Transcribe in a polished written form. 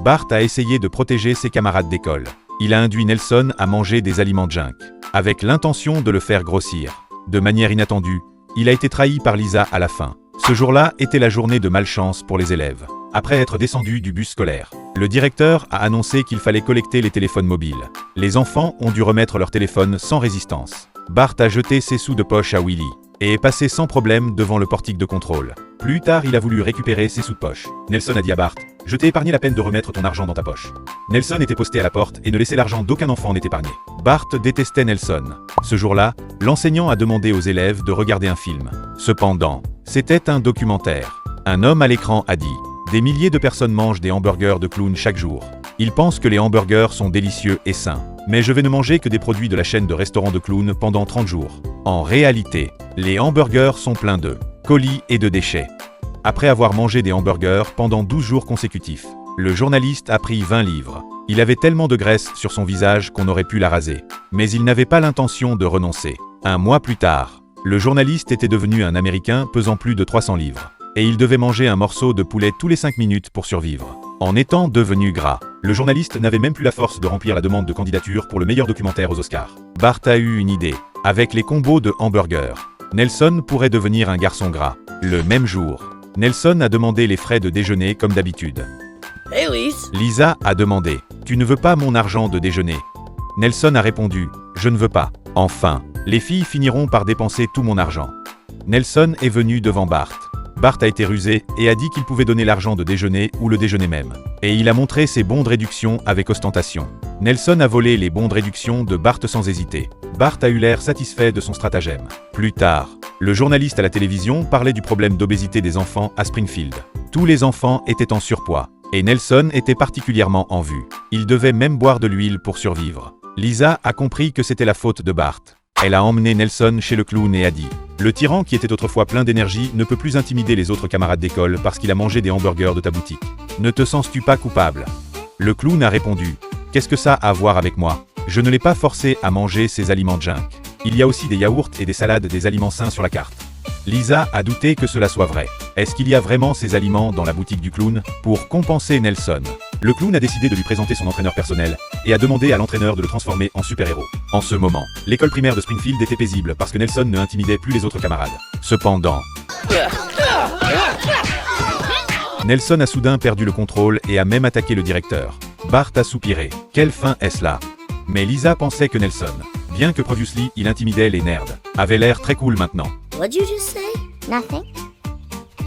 Bart a essayé de protéger ses camarades d'école. Il a induit Nelson à manger des aliments junk, avec l'intention de le faire grossir. De manière inattendue, il a été trahi par Lisa à la fin. Ce jour-là était la journée de malchance pour les élèves. Après être descendu du bus scolaire, le directeur a annoncé qu'il fallait collecter les téléphones mobiles. Les enfants ont dû remettre leur téléphone sans résistance. Bart a jeté ses sous de poche à Willy et est passé sans problème devant le portique de contrôle. Plus tard, il a voulu récupérer ses sous de poche. Nelson a dit à Bart: « Je t'ai épargné la peine de remettre ton argent dans ta poche. » Nelson était posté à la porte et ne laissait l'argent d'aucun enfant n'est épargné. Bart détestait Nelson. Ce jour-là, l'enseignant a demandé aux élèves de regarder un film. Cependant, c'était un documentaire. Un homme à l'écran a dit: « Des milliers de personnes mangent des hamburgers de clown chaque jour. Ils pensent que les hamburgers sont délicieux et sains. Mais je vais ne manger que des produits de la chaîne de restaurants de clowns pendant 30 jours. En réalité, les hamburgers sont pleins de colis et de déchets. » Après avoir mangé des hamburgers pendant 12 jours consécutifs, le journaliste a pris 20 livres. Il avait tellement de graisse sur son visage qu'on aurait pu la raser. Mais il n'avait pas l'intention de renoncer. Un mois plus tard, le journaliste était devenu un Américain pesant plus de 300 livres. Et il devait manger un morceau de poulet tous les 5 minutes pour survivre. En étant devenu gras, le journaliste n'avait même plus la force de remplir la demande de candidature pour le meilleur documentaire aux Oscars. Bart a eu une idée. Avec les combos de hamburgers, Nelson pourrait devenir un garçon gras. Le même jour, Nelson a demandé les frais de déjeuner comme d'habitude. Hey Lise. Lisa a demandé: « Tu ne veux pas mon argent de déjeuner ?» Nelson a répondu: « Je ne veux pas. » Enfin, les filles finiront par dépenser tout mon argent. Nelson est venu devant Bart. Bart a été rusé et a dit qu'il pouvait donner l'argent de déjeuner ou le déjeuner même. Et il a montré ses bons de réduction avec ostentation. Nelson a volé les bons de réduction de Bart sans hésiter. Bart a eu l'air satisfait de son stratagème. Plus tard, le journaliste à la télévision parlait du problème d'obésité des enfants à Springfield. Tous les enfants étaient en surpoids. Et Nelson était particulièrement en vue. Il devait même boire de l'huile pour survivre. Lisa a compris que c'était la faute de Bart. Elle a emmené Nelson chez le clown et a dit: « Le tyran qui était autrefois plein d'énergie ne peut plus intimider les autres camarades d'école parce qu'il a mangé des hamburgers de ta boutique. Ne te sens-tu pas coupable ?» Le clown a répondu: « Qu'est-ce que ça a à voir avec moi? Je ne l'ai pas forcé à manger ces aliments junk. Il y a aussi des yaourts et des salades des aliments sains sur la carte. » Lisa a douté que cela soit vrai. Est-ce qu'il y a vraiment ces aliments dans la boutique du clown? Pour compenser Nelson, le clown a décidé de lui présenter son entraîneur personnel et a demandé à l'entraîneur de le transformer en super-héros. En ce moment, l'école primaire de Springfield était paisible parce que Nelson ne intimidait plus les autres camarades. Cependant, Nelson a soudain perdu le contrôle et a même attaqué le directeur. Bart a soupiré. Quelle fin est-ce là? Mais Lisa pensait que Nelson, bien que previously il intimidait les nerds, avait l'air très cool maintenant. What'd you just say? Nothing.